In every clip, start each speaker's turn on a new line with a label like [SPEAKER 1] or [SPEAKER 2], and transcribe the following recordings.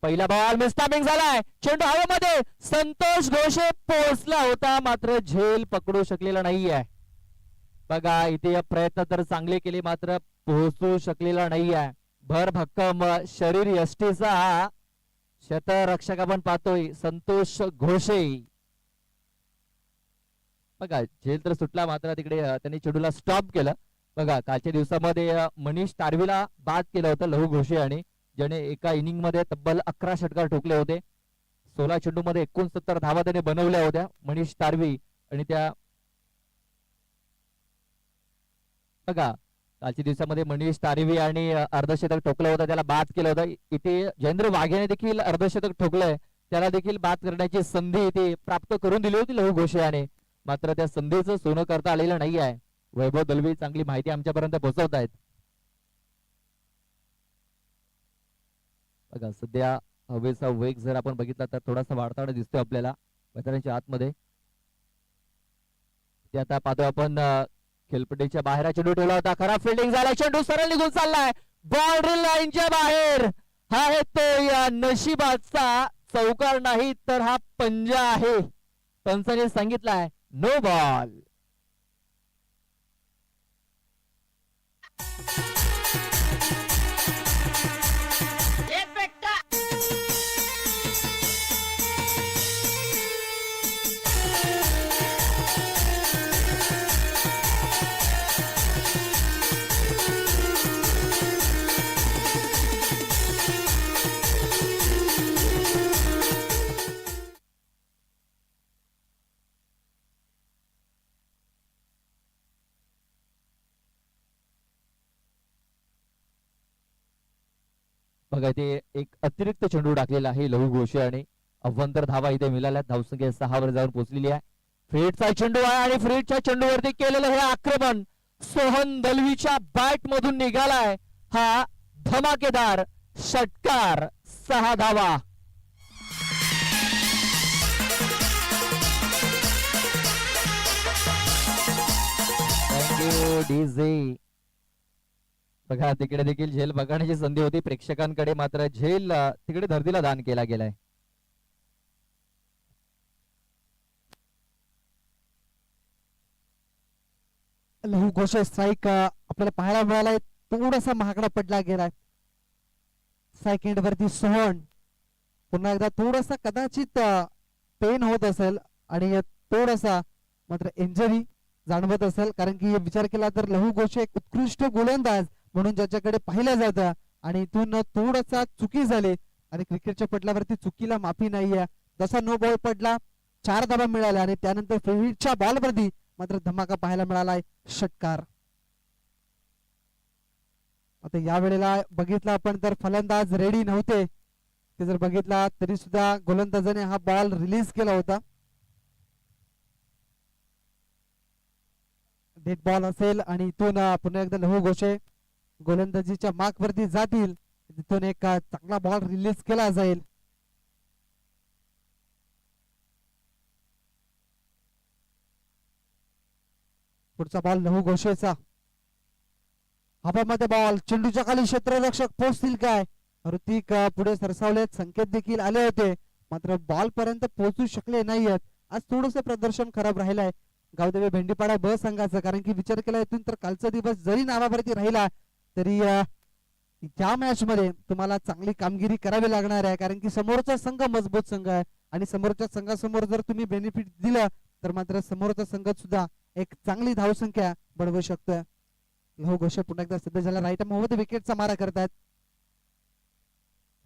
[SPEAKER 1] पहिला बॉल मिसटायमिंग झालाय, चेंडू हवेमध्ये, संतोष घोषे पोहोचला होता मात्र झेल पकडू शकलेला नाहीये. बघा इथे प्रयत्न तर चांगले केले मात्र पोहोचू शकलेला नाहीये. भर भक्कम शरीर यष्टीचा हा शतरक्षक आपण पाहतोय संतोष घोषे. बघा झेल तर सुटला मात्र तिकडे त्यांनी चेंडूला स्टॉप केलं. बघा कालच्या दिवसामध्ये मनीष तारवीला बाद केलं होतं लहू घोषे आणि ज्याने एका इनिंग मध्ये तब्बल 11 षटकार ठोकले होते. 16 चेंडू मध्ये 69 धावा त्याने बनवल्या होत्या मनीष तारवी. आणि त्या बघा कालच्या दिवसामध्ये मनीष तारवी आणि अर्धशतक ठोकलं होतं, त्याला बाद केलं होतं. इथे जयेंद्र वाघेने देखील अर्धशतक ठोकलंय, त्याला देखील बाद करण्याची संधी इथे प्राप्त करून दिली होती लहू घोषे याने, मात्र त्या संधीचं सोनं करता आलेलं नाही आहे. वैभव दलवी चांगली माहिती आमच्यापर्यंत पोहोचवत आहेत. बघा सध्या हवेचा वेग जर आपण बघितला तर थोडासा वाढताना दिसतोय आपल्याला मैदानाच्या आतमध्ये. ते आता पाहतो आपण खेळपट्टीच्या बाहेर चेंडू ठेवला होता, खराब फिल्डिंग झाला, चेंडू सरळ निघून चाललाय बाउंड्री लाईनच्या बाहेर. हा आहे तो या नशिबाचा चौकार नाही तर हा पंजा आहे. पंचाने सांगितलाय नो बॉल. बघा इथे एक अतिरिक्त चेंडू टाकलेला आहे लहू घोषे आणि अव्वंतर धावा इथे मिळाल्या. धावसंख्या 6 वर जाऊन पोहोचलेली आहे. फ्रीडचा चेंडू आहे आणि फ्रीडच्या चेंडूवरती केलेलं हे आक्रमण सोहन दलवीच्या बॅट मधून निघालाय. हा धमाकेदार षटकार, 6 धावा. Thank you DJ. बघा तिकडे देखील झेल बघण्याची संधी होती प्रेक्षकांकडे, मात्र झेल तिकडे धर्तीला दान केला गेलाय.
[SPEAKER 2] लहू घोषे स्ट्राईक आपल्याला पाहायला मिळालाय, थोडासा महागडा पडला गेलाय. सेकंड वरती सोहन पुन्हा एकदा थोडासा कदाचित पेन होत असेल आणि थोडासा मात्र इंजरी जाणवत असेल, कारण की विचार केला तर लहू घोषे एक उत्कृष्ट गोलंदाज म्हणून ज्याच्याकडे पाहिलं जातं आणि इथून थोडासा चुकी झाली आणि क्रिकेटच्या पटलावरती चुकीला माफी नाहीये. जसा नो बॉल पडला 4 धावा मिळाल्या आणि त्यानंतर फ्रीडच्या बॉलवरती मात्र धमाका पाहायला मिळालाय, षटकार. आता या वेळेला बघितला आपण तर फलंदाज रेडी नव्हते. ते जर बघितला तरी सुद्धा गोलंदाजाने हा बॉल रिलीज केला होता. डेड बॉल असेल आणि इथून पुन्हा एकदा लहू घोषे गोलंदाजीच्या मार्क वरती जातील. तिथून एक चांगला बॉल रिलीज केला जाईल. पुढचा बॉल लहू घोषेचा, हवामध्ये बॉल, चेंडूच्या खाली क्षेत्ररक्षक पोहोचतील काय? ऋतिक पुढे सरसावलेत, संकेत देखील आले होते मात्र बॉल पर्यंत पोहोचू शकले नाहीयेत. आज थोडस प्रदर्शन खराब राहिलंय गावदेवी भेंडीपाडा ब संघाचं, कारण की विचार केला इथून तर कालचा दिवस जरी नावावरती राहिला तरी या मॅच मध्ये तुम्हाला चांगली कामगिरी करावी लागणार आहे, कारण की समोरचा संघ मजबूत संघ आहे आणि समोरच्या संघासमोर जर तुम्ही बेनिफिट दिलं तर मात्र समोरचा संघ सुद्धा एक चांगली धावसंख्या बनवू शकतोय. लहू घोषे पुन्हा एकदा सध्या झाला राईट मोहम्मद विकेटचा मारा करतायत.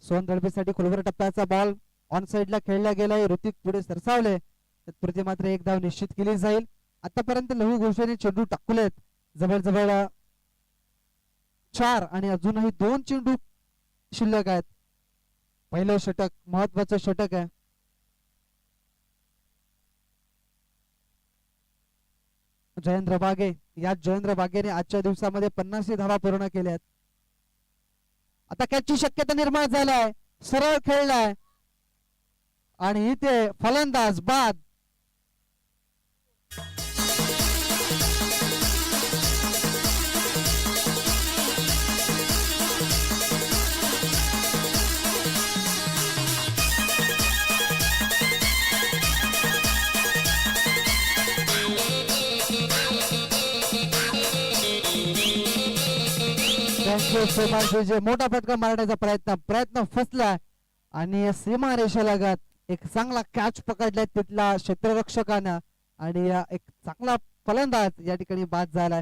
[SPEAKER 2] सोहन दळबेसाठी खोलवर टप्प्याचा बॉल ऑन साइडला खेळला गेलाय. ऋतिक पुढे सरसावले, तत्पुरते मात्र एक धाव निश्चित केली जाईल. आतापर्यंत लहू घोषेने चेंडू टाकलेत जवळजवळ 4 आणि अजूनही 2 चेंडू शिल्लक आहेत. पहिलं षटक महत्वाचं षटक आहे. जयेंद्र बागे, या जयेंद्र बागेने आजच्या दिवसामध्ये 50 धावा पूर्ण केल्यात. आता कॅचची शक्यता निर्माण झालाय, सरळ खेळलाय आणि इथे फलंदाज बाद. जे मोठा फटका मारण्याचा प्रयत्न फसला आणि सीमा रेषेलगत एक चांगला कॅच पकडलाय तिथला क्षेत्ररक्षकानं आणि एक चांगला फलंदाज या ठिकाणी बाद झालाय.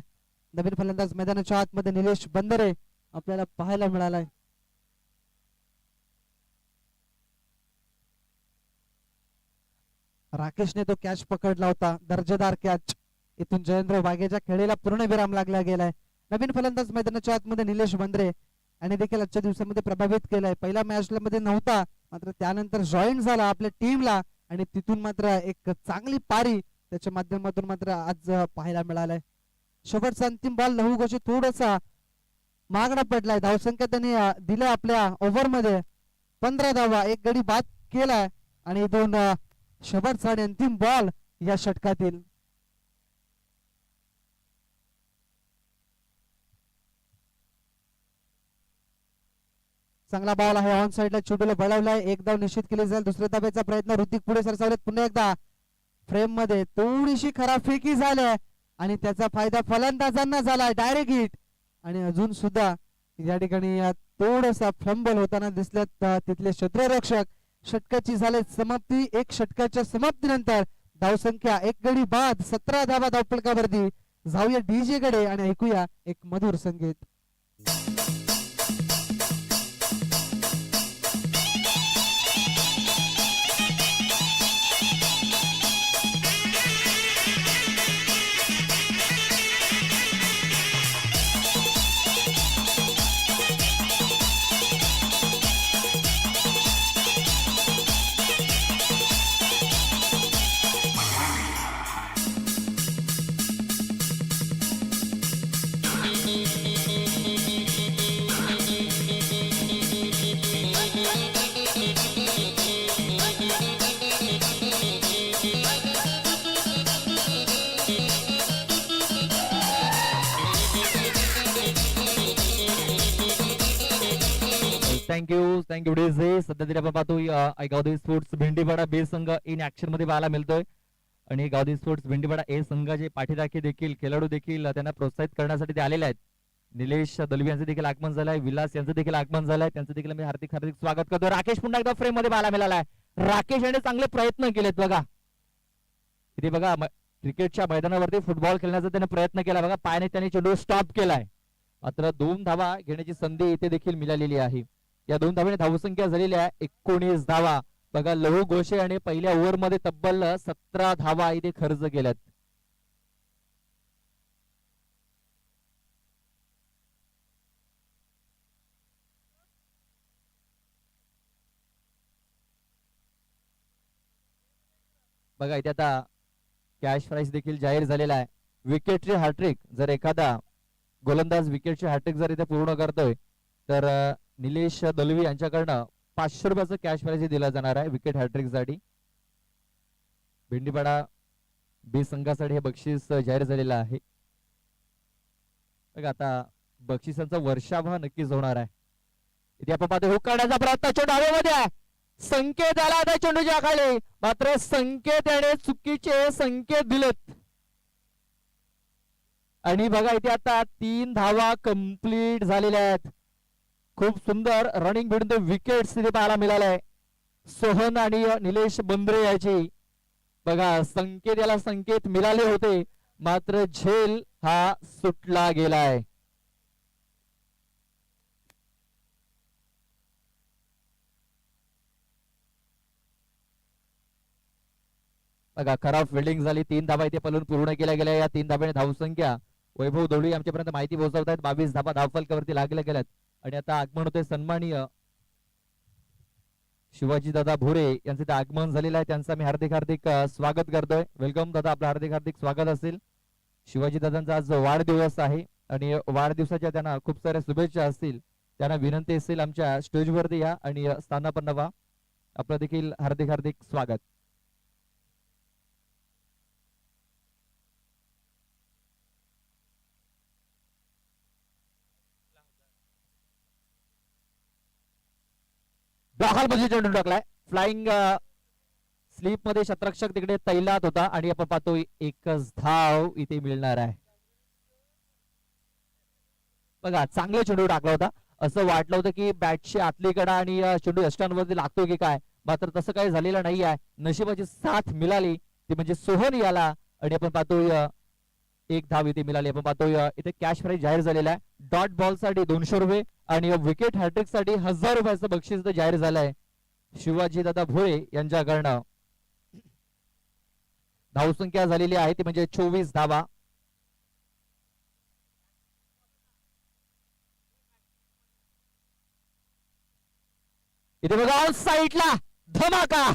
[SPEAKER 2] नवीन फलंदाज मैदानाच्या आतमध्ये निलेश बंदरे आपल्याला पाहायला मिळालाय. राकेशने तो कॅच पकडला होता, दर्जेदार कॅच. इथून जयेंद्र वाघेच्या खेळीला पूर्ण विराम लागला गेलाय. नवीन फलंदाज मैदानाच्या आतमध्ये निलेश बंदरे आणि देखील आजच्या दिवसामध्ये प्रभावित केलाय. पहिल्या मॅचला मध्ये नव्हता, मात्र त्यानंतर जॉईन झाला आपल्या टीमला आणि तिथून मात्र एक चांगली पारी त्याच्या माध्यमातून मात्र आज पाहायला मिळालाय. शेवटचा अंतिम बॉल लहू घोषित थोडासा मागणा पडलाय. धावसंख्या त्यांनी दिल्या आपल्या ओव्हर मध्ये 15 धावा, एक गडी बाद केलाय आणि दोन शेवटचा आणि अंतिम बॉल या षटकातील. चांगला बॉल आहे, ऑन साइडला चेंडूला बळवलाय. एक धाव निश्चित केली जाईल. दुसऱ्या धाब्याचा प्रयत्न ऋतिक पुढे सरसावलेत. पुन्हा एकदा फ्रेम मध्ये थोडीशी खराब फेकी झाल्या आणि त्याचा फायदा फलंदाजांना झालाय. डायरेक्ट हिट आणि अजून सुद्धा या ठिकाणी थोडासा फ्लंबल होताना दिसल्यात तिथले क्षेत्ररक्षक. षटकाची झाले समाप्ती. एक षटकाच्या समाप्तीनंतर धावसंख्या एक गडी बाद, 17 धावा धावफलकावरती. जाऊया डीजे कडे आणि ऐकूया एक मधुर संगीत.
[SPEAKER 1] Thank you DJ. सध्या तरी आपण पाहतोय गावदेवी स्पोर्ट्स भेंडीपाडा बे संघ इन ऍक्शन मध्ये पाहायला मिळतोय आणि गावदेवी स्पोर्ट्स भेंडीपाडा ए संघाचे पाठीराखे देखील खेळाडू देखील त्यांना प्रोत्साहित करण्यासाठी ते आलेले आहेत. निलेश दलवी यांचं देखील आगमन झालंय, विलास यांचं देखील आगमन झालंय, त्यांचं देखील मी हार्दिक हार्दिक स्वागत करतो. राकेश पुन्हा एकदा फ्रेम मध्ये पाहायला मिळाला आहे. राकेश याने चांगले प्रयत्न केलेत बघा. इथे बघा क्रिकेटच्या मैदानावरती फुटबॉल खेळण्याचा त्याने प्रयत्न केला बघा. पायाने त्याने चेंडू स्टॉप केलाय, मात्र 2 धावा घेण्याची संधी इथे देखील मिळालेली आहे. या 2 धावांनी धावसंख्या झालेली आहे 19 धावा. बघा लहू घोषे आणि पहिल्या ओव्हर मध्ये तब्बल 17 धावा इथे खर्च केल्यात. बघा इथे आता कॅश प्राइस देखील जाहीर झालेला आहे. विकेटची हॅट्रिक जर एखादा गोलंदाज विकेटची हॅट्रिक जर इथे पूर्ण करतोय तर निलेश दलवी यांच्याकडनं 500 रुपयाचं कॅश प्राइज दिला जाणार आहे विकेट हॅट्रिक साठी. भेंडीपाडा बी संघासाठी हे बक्षीस जाहीर झालेलं आहे. बघा आता बक्षिसांचा वर्षाभर नक्कीच होणार आहे. इथे आपण पाहतो हुक करण्याचा प्रयत्न चेंडू हवेमध्ये आहे. संकेत आला आता चेंडूच्या खाली, मात्र संकेत याने चुकीचे संकेत दिलेत आणि बघा इथे आता 3 धावा कंप्लीट झालेल्या आहेत. खूप सुंदर रनिंग बिटवीन द विकेट्स तिथे पाहायला मिळालाय. सोहन आणि निलेश बंद्रे याची बघा संकेत याला संकेत मिळाले होते, मात्र झेल हा सुटला गेलाय. बघा खराब फिल्डिंग झाली. 3 धावा इथे पलून पूर्ण केल्या गेल्या. या 3 धाब्याने धावसंख्या वैभव दौडी आमच्यापर्यंत माहिती पोहोचवतायत. 22 धावा धावफलकावरती लागल्या गेल्यात आणि आता आगमन होते सन्माननीय शिवाजी दादा भोरे यांचे ते आगमन झालेलं आहे. त्यांचं मी हार्दिक हार्दिक स्वागत करतोय. वेलकम दादा, आपलं हार्दिक हार्दिक स्वागत असेल. शिवाजी दादांचा आज वाढदिवस आहे आणि वाढदिवसाच्या त्यांना खूप साऱ्या शुभेच्छा असतील. त्यांना विनंती असेल आमच्या स्टेजवरती या आणि स्थानापन्न व्हा. आपलं देखील हार्दिक हार्दिक स्वागत. दाखल मध्ये चेंडू टाकलाय. फ्लाइंग स्लीप मध्ये शतरक्षक तिकडे तैलात होता आणि आपण पाहतोय एकच धाव इथे मिळणार आहे. बघा चांगला चेंडू टाकला होता. असं वाटलं होतं की बॅटची आतली कडा आणि चेंडू यष्टांवरती लागतो की काय, मात्र तसं काही झालेलं नाही आहे. नशिबाची साथ मिळाली ती म्हणजे सोहन याला, आणि आपण पाहतोय एक धाव इथे मिळाली. आपण पाहतोय इथे कॅश प्राइज जाहीर झालेला आहे. डॉट बॉल साठी 200 रुपये आणि विकेट हॅट्रिक साठी 1000 रुपयाचं बक्षीस इथं जाहीर झालंय शिवाजी दादा भोळे यांच्याकडनं. धावसंख्या झालेली आहे ती म्हणजे 24 धावा. इथे बघा ऑन साईडला धमाका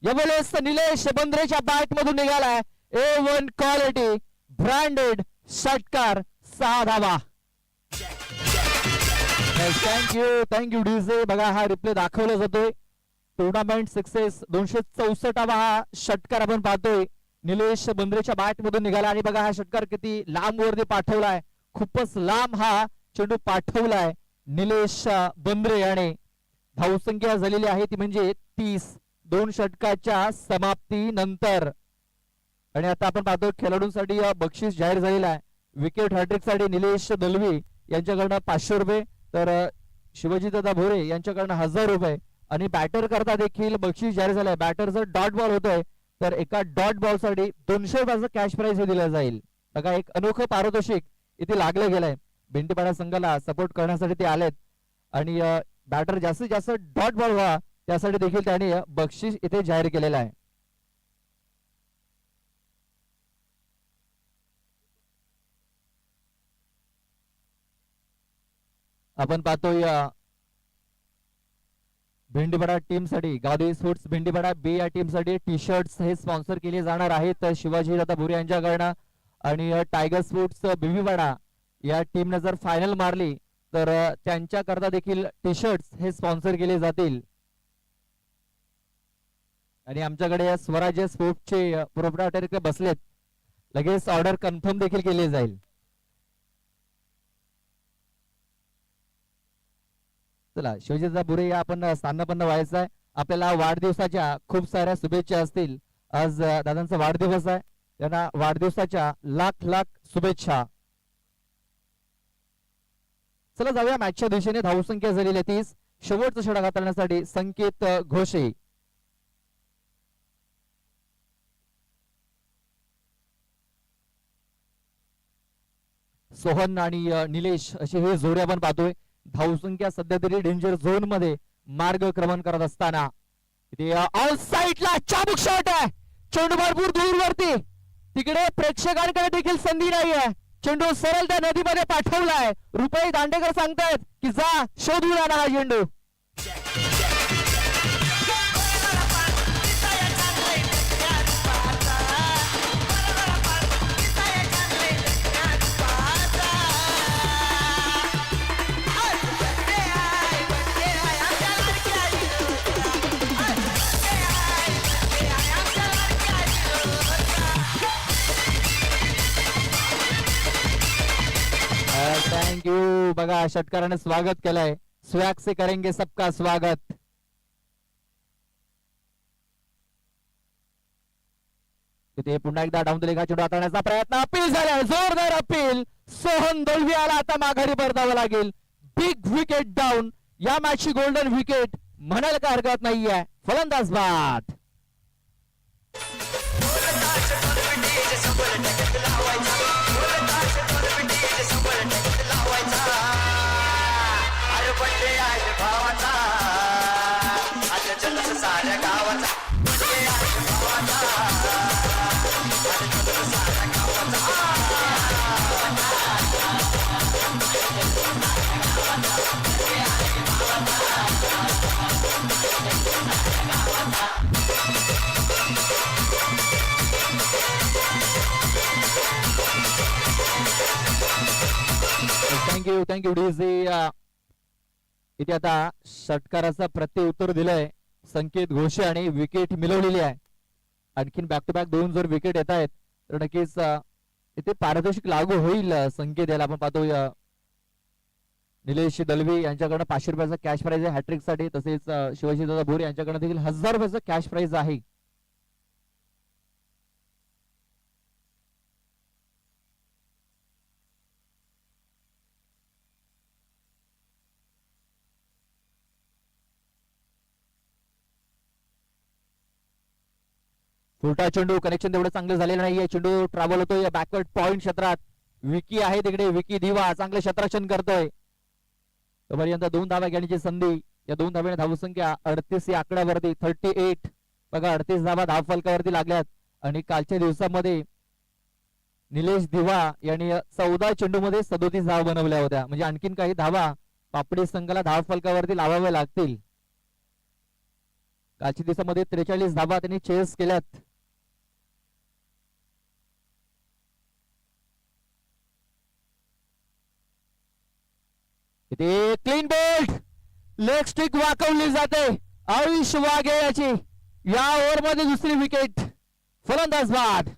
[SPEAKER 1] यावेळेस निलेश बंद्रेच्या बॅट मधून निघालाय. A1 क्वालिटी ब्रँडेड षटकार 6 धावा. Thank you DJ. बघा हा रिप्ले दाखवला जातोय. टुर्नामेंट सक्सेस 264वा हा षटकार आपण पाहतोय. निलेश बंद्रेच्या बॅट मधून निघाला आणि बघा हा षटकार किती लांब वरती पाठवलाय. खूपच लांब हा चेंडू पाठवलाय निलेश बंद्रे याने. धावसंख्या झालेली आहे ती म्हणजे 30 2 षटकाच्या समाप्ती नंतर. आणि आता आपण पाहतो खेळाडूंसाठी बक्षीस जाहीर झालेला आहे. विकेट हॅट्रिक साठी निलेश दलवी यांच्याकडनं 500 रुपये, तर शिवाजीदादा भोरे यांच्याकडनं 1000 रुपये, आणि बॅटर करता देखील बक्षीस जाहीर झालंय. बॅटर जर डॉट बॉल होतोय तर एका डॉट बॉल साठी 200 रुपयाचं कॅश प्राइज हे दिलं जाईल. बघा एक अनोखं पारितोषिक इथे लागलं गेलंय. भिंतीपाडा संघाला सपोर्ट करण्यासाठी ते आलेत आणि बॅटर जास्तीत जास्त डॉट बॉल व्हा त्यासाठी देखील त्यांनी बक्षीस इथे जाहीर केलेलं आहे. आपण पाहतोय भेंडीपाडा टीम साठी गावदेवी स्पोर्ट्स भेंडीपाडा बी या टीम साठी टी शर्ट्स हे स्पॉन्सर केले जाणार आहेत शिवाजी दादा भोरे यांच्याकडनं. आणि टायगर स्पोर्ट्स बेबीपाडा या टीमने जर फायनल मारली तर त्यांच्या करता देखील टी शर्ट्स हे स्पॉन्सर केले जातील. आणि आमच्याकडे स्वराज्य स्पोर्ट्सचे प्रोप्रायटर बसलेत, लगेच ऑर्डर कन्फर्म देखील केली जाईल. चला शिवजीदा बुरे या आपण स्थानपन्न व्हायचं आहे. आपल्याला वाढदिवसाच्या खूप साऱ्या शुभेच्छा असतील. आज दादांचा वाढदिवस आहे, त्यांना वाढदिवसाच्या लाख लाख शुभेच्छा. चला जाऊया मॅचच्या दिशेने. धावसंख्या झालेली आहे 30. शेवटचा षटकार करण्यासाठी संकेत घोषे. सोहन आणि निलेश असे हे जोडे आपण पाहतोय. धावसंख्या सध्या तरी डेंजर झोन मध्ये मार्गक्रमण करत असताना इथे ऑन साईडला चाबूक शॉट आहे. चेंडू भरपूर दूरवरती, तिकडे प्रेक्षकांकडे देखील संधी नाही आहे. चेंडू सरळ त्या नदीमध्ये पाठवलाय. रुपये दांडेकर सांगतायत की जा शोधून आणा हा चेंडू. थँक्यू. बघा षटकाराने स्वागत केलंय. स्वॅग से करेंगे सबका स्वागत. तिथे पुन्हा एकदा डाऊन दिले का चेंडू हाताळण्याचा प्रयत्न, अपील झालाय, जोरदार अपील. सोहन दलवियाला आता माघारी परतावं लागेल. Big wicket down. या मॅचची गोल्डन विकेट म्हणायला काय हरकत नाहीये. फलंदाज बाद. Thank you DJ. इथे आता षटकाराचा प्रत्युत्तर दिलंय संकेत घोषे आणि विकेट मिळवलेली आहे. आणखीन बॅक टू बॅक 2 जर विकेट येत आहेत तर नक्कीच इथे पारितोषिक लागू होईल संकेत याला. आपण पाहतो निलेश दलवी यांच्याकडनं 500 रुपयाचा कॅश प्राइज आहे हॅट्रिक साठी. तसेच शिवाजी दादा भोरे यांच्याकडनं देखील 1000 रुपयाचा कॅश प्राइज आहे. फुलटा चेंडू कनेक्शन तेवढं चांगलं झालेलं नाहीये. चेंडू ट्रॅव्हल होतोय या बॅकवर्ड पॉइंट क्षेत्रात. विकी आहे तिकडे, विकी दिवा चांगले क्षेत्ररक्षण करतोय. तोपर्यंत 2 धावा घेण्याची संधी. या 2 धाब्याने धावसंख्या 38 या आकड्यावरती 38. बघा 38 धावा धाव फलकावरती लागल्यात. आणि कालच्या दिवसामध्ये निलेश दिवा यांनी 14 चेंडूमध्ये 37 धावा बनवल्या होत्या. म्हणजे आणखीन काही धावा पापडी संघाला धाव फलकावरती लावाव्या लागतील. कालच्या दिवसामध्ये 43 धावा त्यांनी चेस केल्यात. इथे क्लीन बोल्ट लेग स्टिक वाकवली जाते. आयुष वाघे याची या ओव्हरमध्ये दुसरी विकेट. फलंदाज बाद.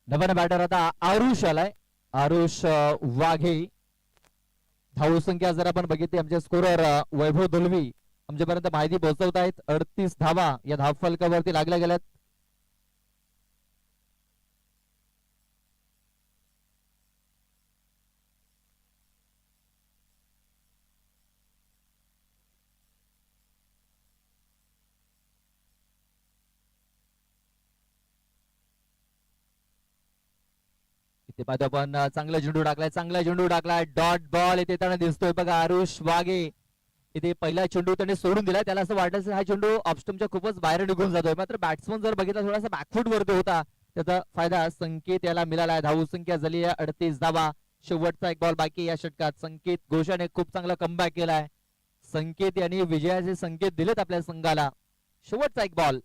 [SPEAKER 1] नव्यानं बॅटर आता आरुष आलाय. आरुष वाघे. धाव संख्या जर आपण बघितली आमचे स्कोरर वैभव दलवी आमच्यापर्यंत माहिती पोहोचवत आहेत. 38 धावा या धाव फलकावरती लागल्या गेल्यात. इथे पाहतो आपण चांगला झेंडू टाकलाय, चांगला झेंडू टाकलाय. डॉट बॉल इथे त्यांना दिसतोय बघा. आरुष वाघे इथे पहिला चेंडू त्याने सोडून दिला. त्याला असं वाटत हा चेंडू ऑफस्टंपच्या खूपच बाहेर निघून जातोय. मात्र बॅट्समन जर बघितला थोडासा बॅकफूट वरती होता. त्याचा फायदा संकेत याला मिळाला. धाव संख्या झाली आहे 38 धावा. शेवटचा एक बॉल बाकी या षटकात. संकेत घोषाने खूप चांगला कमबॅक केलाय. संकेत यांनी विजयाचे संकेत दिलेत आपल्या संघाला. शेवटचा एक बॉल.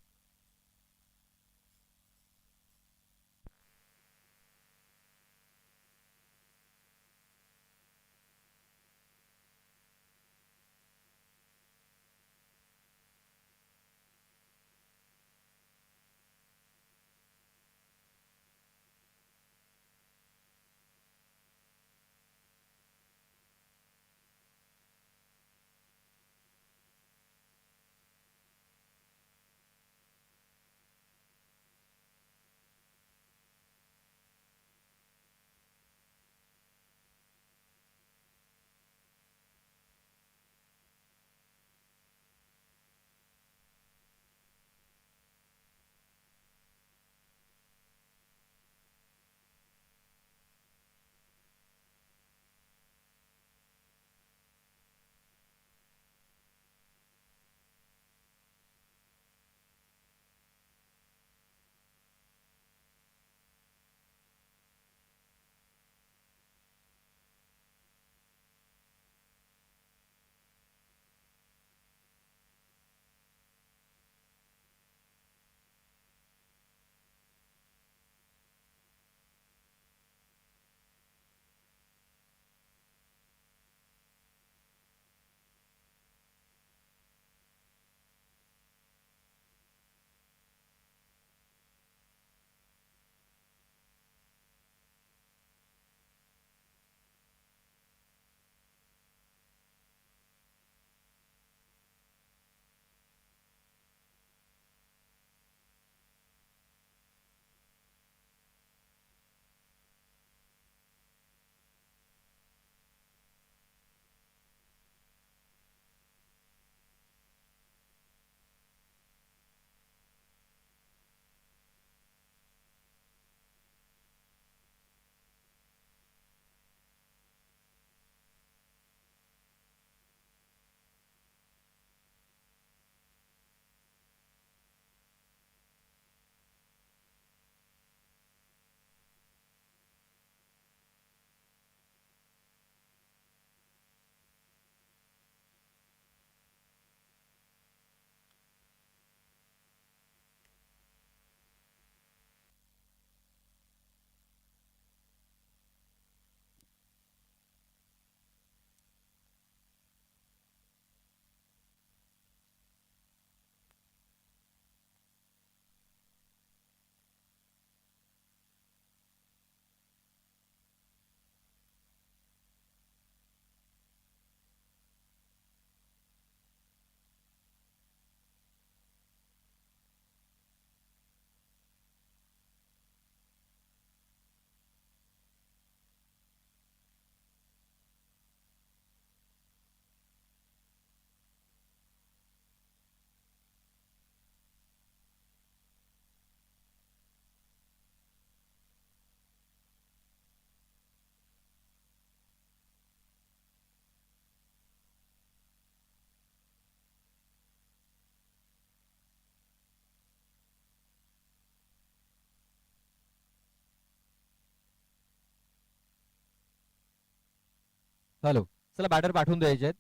[SPEAKER 1] हॅलो, चला बॅटर पाठवून द्यायचे आहेत.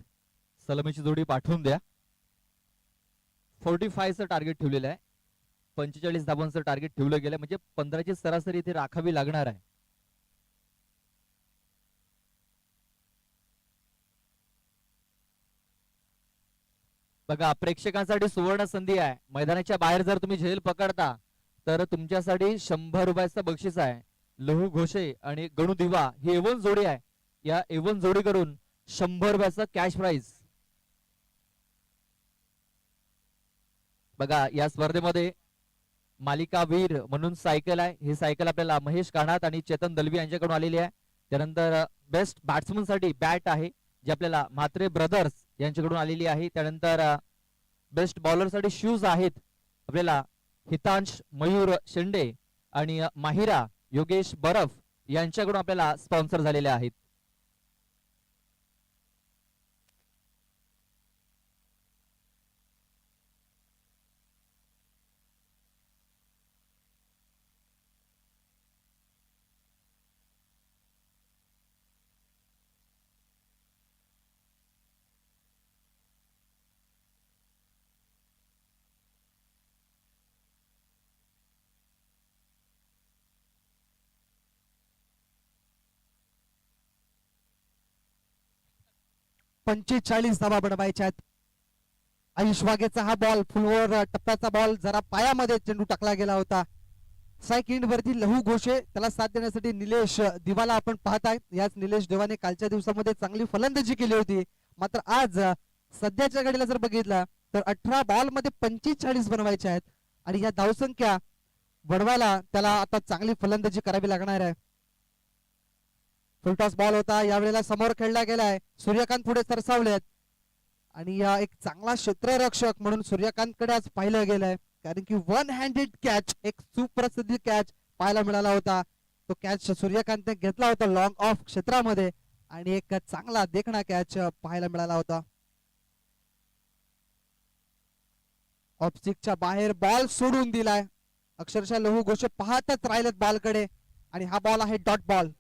[SPEAKER 1] सलामीची जोडी पाठवून द्या. 45चं टार्गेट ठेवलेलं आहे. 45 धावांचं टार्गेट ठेवलं गेलं, म्हणजे 15ची सरासरी इथे राखावी लागणार आहे. बघा, प्रेक्षकांसाठी सुवर्ण संधी आहे. मैदानाच्या बाहेर जर तुम्ही झेल पकडता तर तुमच्यासाठी 100 रुपयाचं बक्षीस आहे. लहू घोषे आणि गणू दिवा ही एवन जोडी आहे. या एवन जोडी करून 100 रुपयाचं कॅश प्राइज. बघा, या स्पर्धेमध्ये मालिका वीर म्हणून सायकल आहे. ही सायकल आपल्याला महेश काणात आणि चेतन दलवी यांच्याकडून आलेली आहे. त्यानंतर बेस्ट बॅट्समन साठी बॅट आहे जी आपल्याला म्हात्रे ब्रदर्स यांच्याकडून आलेली आहे. त्यानंतर बेस्ट बॉलर साठी शूज आहेत आपल्याला हितांश मयूर शेंडे आणि माहिरा योगेश बरफ यांच्याकडून आपल्याला स्पॉन्सर झालेले आहेत.
[SPEAKER 2] पंचेचाळीस धावा बनवायच्या आहेत. आयुष वाघेचा हा बॉल फुलवर टप्प्याचा बॉल जरा पायामध्ये चेंडू टाकला गेला होता. स्ट्राईक वरती लहू घोषे त्याला साथ देण्यासाठी निलेश दिवाला आपण पाहताय. याच निलेश दिवाने कालच्या दिवसामध्ये चांगली फलंदाजी केली होती. मात्र आज सध्याच्या घडीला जर बघितलं तर 18 बॉल मध्ये 45 बनवायचे आहेत आणि या धावसंख्या बनवायला त्याला आता चांगली फलंदाजी करावी लागणार आहे. फुलटॉस बॉल होता, यावेळेला समोर खेळला गेलाय. सूर्यकांत पुढे सरसावलेत आणि या एक चांगला क्षेत्ररक्षक म्हणून सूर्यकांतकडे आज पाहिलं गेलंय, कारण की वन हँडेड कॅच, एक सुप्रसिद्ध कॅच पाहायला मिळाला होता. तो कॅच सूर्यकांतने घेतला होता लॉंग ऑफ क्षेत्रामध्ये आणि एक चांगला देखणा कॅच पाहायला मिळाला होता. ऑफस्टिकच्या बाहेर बॉल सोडून दिलाय. अक्षरशः लहू घोषे पाहतच राहिलेत बॉलकडे आणि हा बॉल आहे डॉट बॉल.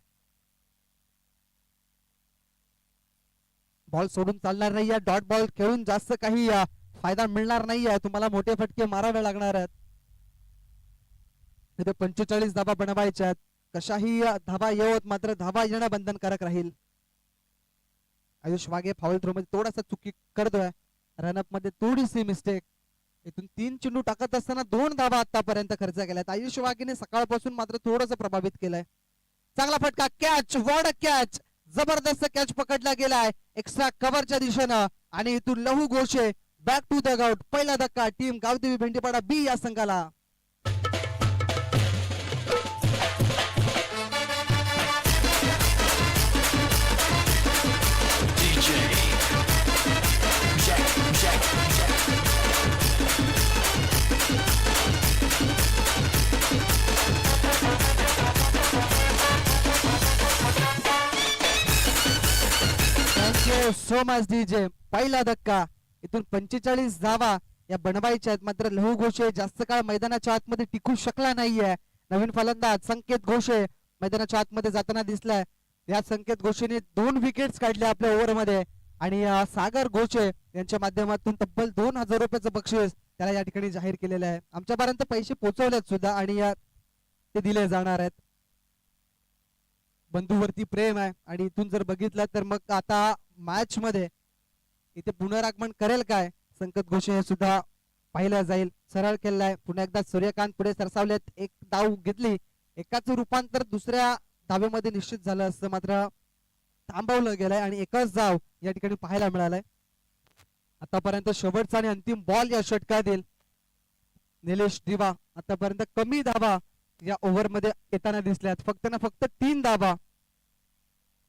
[SPEAKER 2] बॉल सोडून चालणार नाही. डॉट बॉल खेळून जास्त काही फायदा मिळणार नाहीये. तुम्हाला मोठे फटके मारावे लागणार आहेत. इथे 45 धावा बनवायच्या आहेत. कशाही धावा येवत मात्र धावा येणं बंधनकारक राहील. आयुष वाघे फाऊल थ्रो मध्ये थोडासा चुकी करतोय. रनअप मध्ये थोडीशी मिस्टेक. इथून 3 चेंडू टाकत असताना 2 धावा आतापर्यंत खर्च केल्यात. आयुष वाघेने सकाळपासून मात्र थोडस प्रभावित केलंय. चांगला फटका, कॅच, वॉड कॅच, जबरदस्त कॅच पकडला गेलाय एक्स्ट्रा कव्हरच्या दिशेनं आणि इथून लहू घोषे बॅक टू द ग्राउंड. पहिला धक्का टीम गावदेवी भेंडीपाडा बी या संघाला. Thank you so much DJ. पहिला धक्का. इथून 45 धावा या बनवायच्या आहेत. मात्र लहू घोषे जास्त काळ मैदानाच्या आतमध्ये टिकू शकला नाहीये. नवीन फलंदाज संकेत घोषे मैदानाच्या आतमध्ये जाताना दिसलाय. या संकेत घोषेने 2 विकेट्स काढल्या आपल्या ओव्हर मध्ये आणि सागर घोषे यांच्या माध्यमातून तब्बल 2000 रुपयाचं बक्षीस त्याला या ठिकाणी जाहीर केलेलं आहे. आमच्यापर्यंत पैसे पोहोचवलेत सुद्धा आणि ते दिले जाणार आहेत. बंधूवरती प्रेम आहे आणि इथून जर बघितलं तर मग आता मॅच मध्ये इथे पुनरागमन करेल काय संकेत घोषे हे सुद्धा पाहिलं जाईल. सरळ केलाय. पुन्हा एकदा सूर्यकांत पुढे सरसावलेत. एक धाव घेतली. एकाच रूपांतर दुसऱ्या धावेमध्ये निश्चित झालं असतं मात्र थांबवलं गेलंय आणि एकच धाव या ठिकाणी पाहायला मिळालाय. आतापर्यंत शेवटचा आणि अंतिम बॉल या षटकातील निलेश दिवा आतापर्यंत कमी धावा या ओव्हर मध्ये येताना दिसल्यात. फक्त ना फक्त 3 धावा.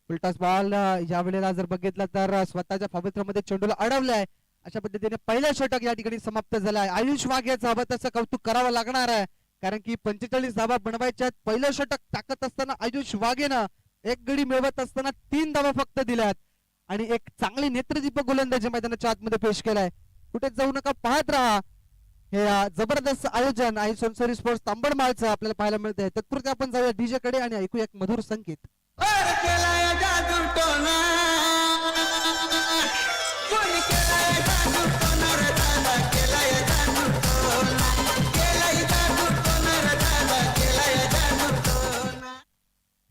[SPEAKER 2] उलटास बॉल या वेळेला जर बघितलं तर स्वतःच्या फावत्रमध्ये चेंडूला अडवलाय. अशा पद्धतीने पहिलं षटक या ठिकाणी समाप्त झालाय. आयुष वाघेचं हवं तसं कौतुक करावं लागणार आहे कारण की 45 धावा बनवायच्या. पहिलं षटक टाकत असताना आयुष वाघेनं एक गडी मिळवत असताना 3 धावा फक्त दिल्यात आणि एक चांगली नेत्रदीपक गोलंदाजी मैदानाच्या आतमध्ये पेश केलाय. कुठे जाऊ नका, पाहत राहा. हे जबरदस्त आयोजन आहे सोनसरी स्पोर्ट्स तांबडमाळचं आपल्याला पाहायला मिळतंय. तत्पुरते आपण जाऊया डीजे कडे आणि ऐकूया एक मधुर संगीत.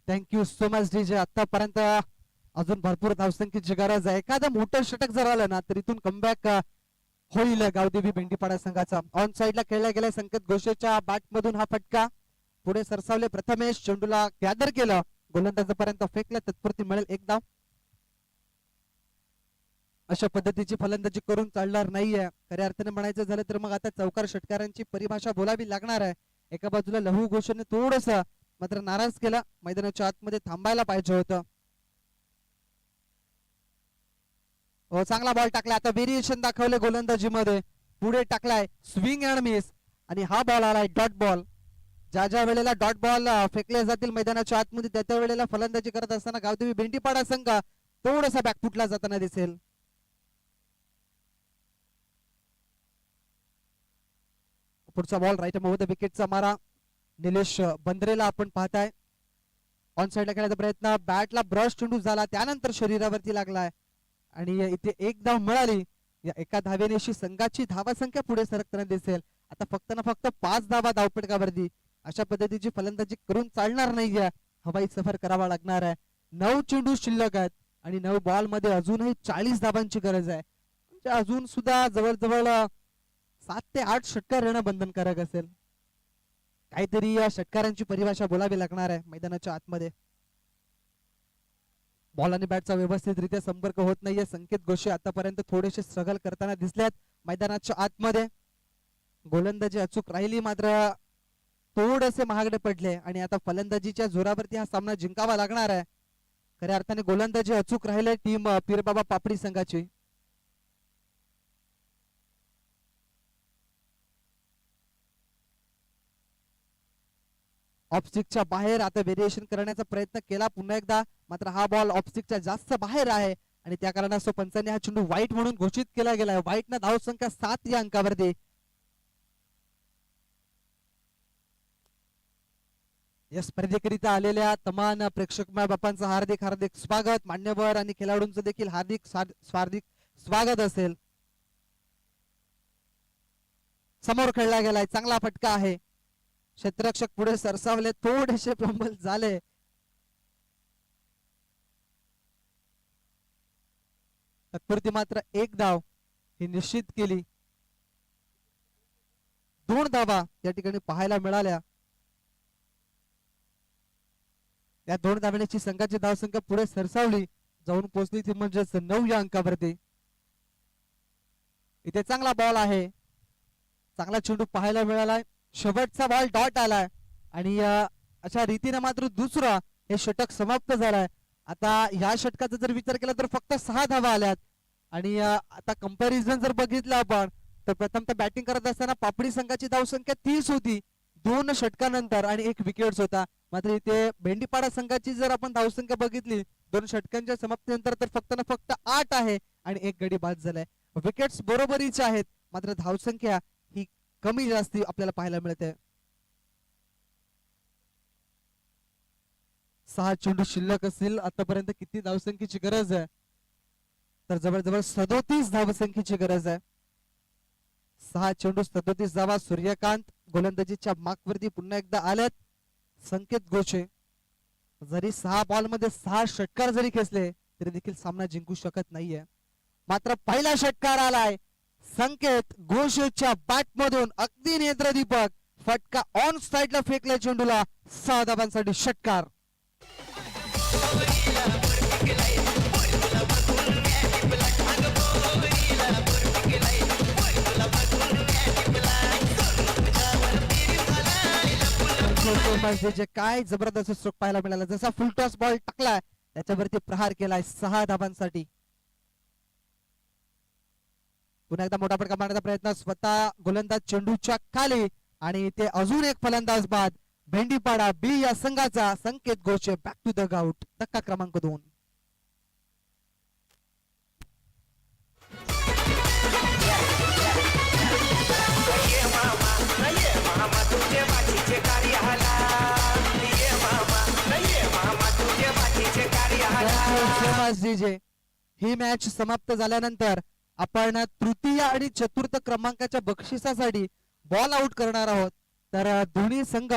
[SPEAKER 2] Thank you so much DJ. आतापर्यंत अजून भरपूर धावसंख्येची गरज आहे. एखादं मोठं षटक जर आलं ना तर इथून कमबॅक होईल गावदेवी भेंडीपाडा संघाचा. ऑन साइडला खेळला गेलाय संकेत घोषेच्या बॅट मधून हा फटका. पुढे सरसावले प्रथमेश, चेंडूला गॅदर केलं, गोलंदाजापर्यंत फेकलं, तत्पुरती मिळेल एक धाव. अशा पद्धतीची फलंदाजी करून चालणार नाहीये. खऱ्या अर्थाने म्हणायचं झालं तर मग आता चौकार षटकारांची परिभाषा बोलावी लागणार आहे. एका बाजूला लहू घोषने थोडस मात्र नाराज केला, मैदानाच्या आतमध्ये थांबायला पाहिजे होतं. हो, चांगला बॉल टाकला. आता व्हेरिएशन दाखवले गोलंदाजीमध्ये, पुढे टाकलाय स्विंग अँड मिस आणि हा बॉल आलाय डॉट बॉल. ज्या ज्या वेळेला डॉट बॉल फेकले जातील मैदानाच्या आतमध्ये त्या त्या वेळेला फलंदाजी करत असताना गावदेवी भेंडीपाडा संघ थोडासा बॅकफुटला जाताना दिसेल. पुढचा बॉल राईट द विकेटचा मारा निलेश बंद्रेला आपण पाहताय. ऑन साइडला खेळायचा प्रयत्न, बॅटला ब्रश चेंडू झाला, त्यानंतर शरीरावरती लागलाय आणि इथे एक धाव मिळाली. या एका धावेनेशी संघाची धावा संख्या पुढे सरकताना दिसेल. आता फक्त ना फक्त 5 धावा धावपटकावरती. अशा पद्धतीची फलंदाजी करून चालणार नाहीये, हवाई सफर करावा लागणार आहे. 9 चेंडू शिल्लक आहेत आणि 9 बॉल मध्ये अजूनही 40 धावांची गरज आहे. म्हणजे अजून सुद्धा जवळजवळ 7 ते 8 षटकार येणं बंधनकारक असेल. काहीतरी या षटकारांची परिभाषा बोलावी लागणार आहे मैदानाच्या आतमध्ये. बॉल आणि बॅटचा व्यवस्थितरित्या संपर्क होत नाहीये. संकेत घोषे आतापर्यंत थोडेसे स्ट्रगल करताना दिसल्यात मैदानाच्या आतमध्ये. गोलंदाजी अचूक राहिली मात्र थोडेसे महागडे पडले आणि आता फलंदाजीच्या जोरावरती हा सामना जिंकावा लागणार आहे. खऱ्या अर्थाने गोलंदाजी अचूक राहिले टीम पीरबाबा पापडी संघाची. ऑफस्टिकच्या बाहेर आता व्हेरिएशन करण्याचा प्रयत्न केला पुन्हा एकदा, मात्र हा बॉल ऑफस्टिकच्या जास्त बाहेर आहे आणि त्या कारणास्तव पंचांनी हा चेंडू वाईट म्हणून घोषित केला गेलाय. वाईट ना धाव संख्या 7 या अंकावरती. या स्पर्धेकरिता आलेल्या तमाम प्रेक्षक बापांचं हार्दिक हार्दिक स्वागत. मान्यवर आणि खेळाडूंचं देखील हार्दिक स्वागत असेल. समोर खेळला गेलाय, चांगला फटका आहे. क्षेत्ररक्षक पुढे सरसावले, थोडेसे प्रबल झाले. तत्पुरती मात्र एक धाव ही निश्चित केली. 2 धावा या ठिकाणी पाहायला मिळाल्या. या 2 धावण्याची संघाची धावसंख्या पुढे सरसावली, जाऊन पोहोचली ती म्हणजेच 9 या अंकावरती. इथे चांगला बॉल आहे, चांगला चेंडू पाहायला मिळालाय. शेवटचा बॉल डॉट आलाय आणि अशा रीतीने मात्र दुसरा हे षटक समाप्त झालाय. आता या षटकाचा जर विचार केला तर फक्त 6 धावा आल्यात आणि आता कंपॅरिझन जर बघितलं आपण तर प्रथमतः बॅटिंग करत असताना पापडी संघाची धावसंख्या 30 होती 2 षटकानंतर आणि 1 विकेट होता. मात्र इथे भेंडीपाडा संघाची जर आपण धावसंख्या बघितली 2 षटकांच्या समाप्तीनंतर तर फक्त ना फक्त 8 आहे आणि 1 गडी बाद झालाय. विकेट्स बरोबरीचे आहेत मात्र धावसंख्या ही कमी जास्ती आपल्याला पाहायला मिळते. 6 चेंडू शिल्लक असतील. आतापर्यंत किती धावसंख्येची गरज आहे तर जवळजवळ 37 धावसंख्येची गरज आहे. 6 चेंडू 37 धावा. सूर्यकांत गोलंदाजीच्या मार्कवरती पुन्हा एकदा आल्यात. संकेत घोषे जरी 6 बॉल मध्ये 6 षटकार जरी खेचले तरी देखील सामना जिंकू शकत नाहीये. मात्र पहिला षटकार आलाय संकेत घोषेच्या बॅट मधून, अगदी नेत्रदीपक फटका ऑन साइडला फेकला चेंडूला. 6 धावांसाठी षटकार. जे काय जबरदस्त स्ट्रोक पाहायला मिळाला. जसा फुल टॉस बॉल टाकलाय त्याच्यावरती प्रहार केलाय 6 धावांसाठी. पुन्हा एकदा मोठा फटका मारण्याचा प्रयत्न, स्वतः गोलंदाज चेंडूच्या खाली आणि ते अजून एक फलंदाज बाद. भेंडीपाडा बी या संघाचा संकेत घोषे बॅक टू द गाऊट. धक्का क्रमांक 2. डीजे ही मॅच समाप्त झाल्यानंतर आपण तृतीय आणि चतुर्थ क्रमांकाच्या बक्षिसासाठी बॉल आउट करणार आहोत. तर दोन्ही संघ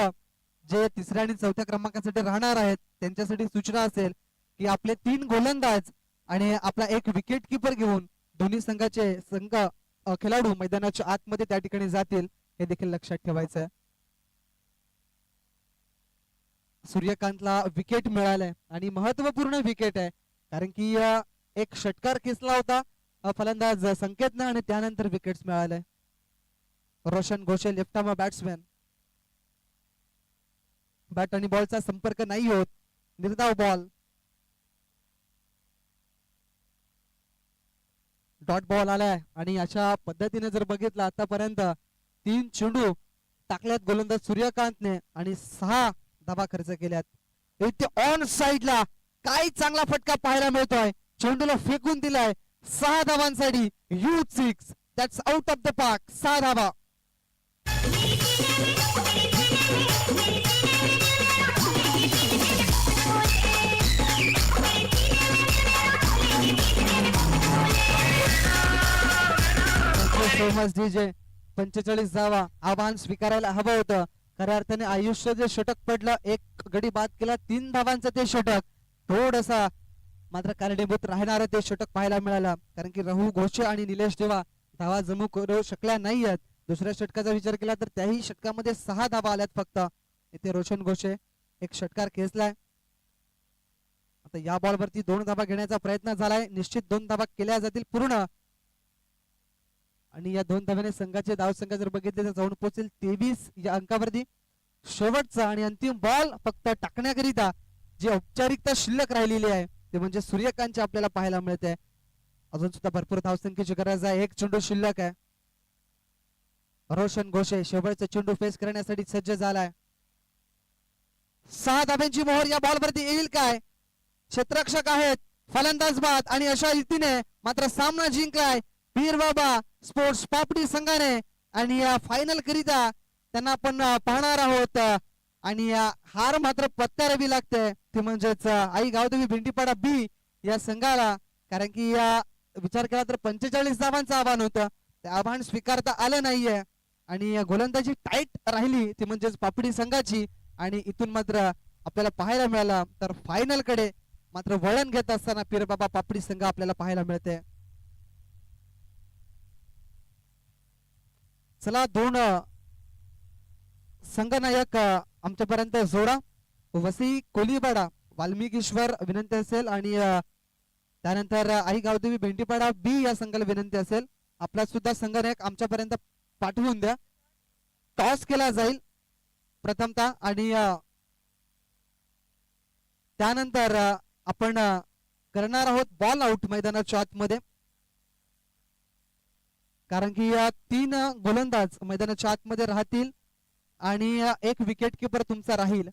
[SPEAKER 2] जे तिसऱ्या आणि चौथ्या क्रमांकासाठी राहणार आहेत त्यांच्यासाठी सूचना असेल की आपले 3 गोलंदाज आणि आपला एक विकेट किपर घेऊन दोन्ही संघाचे खेळाडू मैदानाच्या आतमध्ये त्या ठिकाणी जातील, हे देखील लक्षात ठेवायचं आहे. सूर्यकांतला विकेट मिळालंय आणि महत्वपूर्ण विकेट आहे, कारण की एक षटकार खेचला होता फलंदाज संकेतनं आणि त्यानंतर विकेट्स मिळाले. Roshan Ghoshe left arm batsman, bat आणि बॉलचा संपर्क नाही होत, निर्धाव बॉल, डॉट बॉल आलाय. आणि अशा पद्धतीने जर बघितलं आतापर्यंत 3 चेंडू टाकल्यात गोलंदाज सूर्यकांतने आणि 6 धावा खर्च केल्यात. इथे ऑन साइडला काय चांगला फटका पाहायला मिळतोय, चेंडूला फेकून दिलाय 6 धावांसाठी. यूथ 6 that's out of the park, 6 धावा. डीजे 45 धावा, आव्हान स्वीकारायला हवं होतं. खऱ्या अर्थाने आयुष्य जे षटक पडलं, एक गडी बाद केला, 3 धावांचं ते षटक थोडसा मात्र कारणीभूत राहणार ते षटक पाहायला मिळालं, कारण की राहुल घोषे आणि निलेश देवा धावा जमू करू शकल्या नाहीयेत. दुसऱ्या षटकाचा विचार केला तर त्याही षटकामध्ये 6 धावा आल्यात फक्त. इथे रोशन घोषे एक षटकार खेचलाय. आता या बॉलवरती 2 धावा घेण्याचा प्रयत्न झालाय, निश्चित 2 धावा केल्या जातील पूर्ण. आणि या 2 धाव्याने संघाचे धावसंख्या जर बघितले तर जाऊन पोहोचेल 23 या अंकावरती. शेवटचा आणि अंतिम बॉल फक्त टाकण्याकरिता जी औपचारिकता शिल्लक राहिलेली आहे ते म्हणजे सूर्यकांतचे आपल्याला पाहायला मिळते. अजून सुद्धा भरपूर धावसंख्येची गरज आहे, 1 चेंडू शिल्लक आहे. रोशन घोषे शेवटचा चेंडू फेस करण्यासाठी सज्ज झालाय. 6 धाब्यांची मोहर या बॉलवरती येईल काय? क्षेत्ररक्षक आहेत, फलंदाज बाद आणि अशा रीतीने मात्र सामना जिंकलाय पीर बाबा स्पोर्ट्स पापडी संघाने. आणि या फायनल करिता त्यांना आपण पाहणार आहोत. आणि हार मात्र पत्करावी लागते, ते म्हणजेच आई गावदेवी भेंडीपाडा बी या संघाला, कारण की या विचार केला तर 45 धावांचं आव्हान होतं, ते आव्हान स्वीकारता आलं नाहीये. आणि गोलंदाजी टाईट राहिली ती म्हणजेच पापडी संघाची. आणि इथून मात्र आपल्याला पाहायला मिळाला तर फायनल कडे मात्र वळण घेत असताना पीरबाबा पापडी संघ आपल्याला पाहायला मिळते. चला 2 संघनायक आमच्यापर्यंत जोडा. वसी कोलीपाडा वाल्मिकीश्वर विनंती असेल आणि त्यानंतर आई गावदेवी भेंडीपाडा बी या संघाला विनंती असेल आपला सुद्धा संघनायक आमच्यापर्यंत पाठवून द्या. टॉस केला जाईल प्रथमतः आणि त्यानंतर आपण करणार आहोत बॉल आउट मैदानाच्या आतमध्ये, कारण की या 3 गोलंदाज मैदानाच्या आतमध्ये राहतील आणि एक विकेट किपर तुमचा राहील.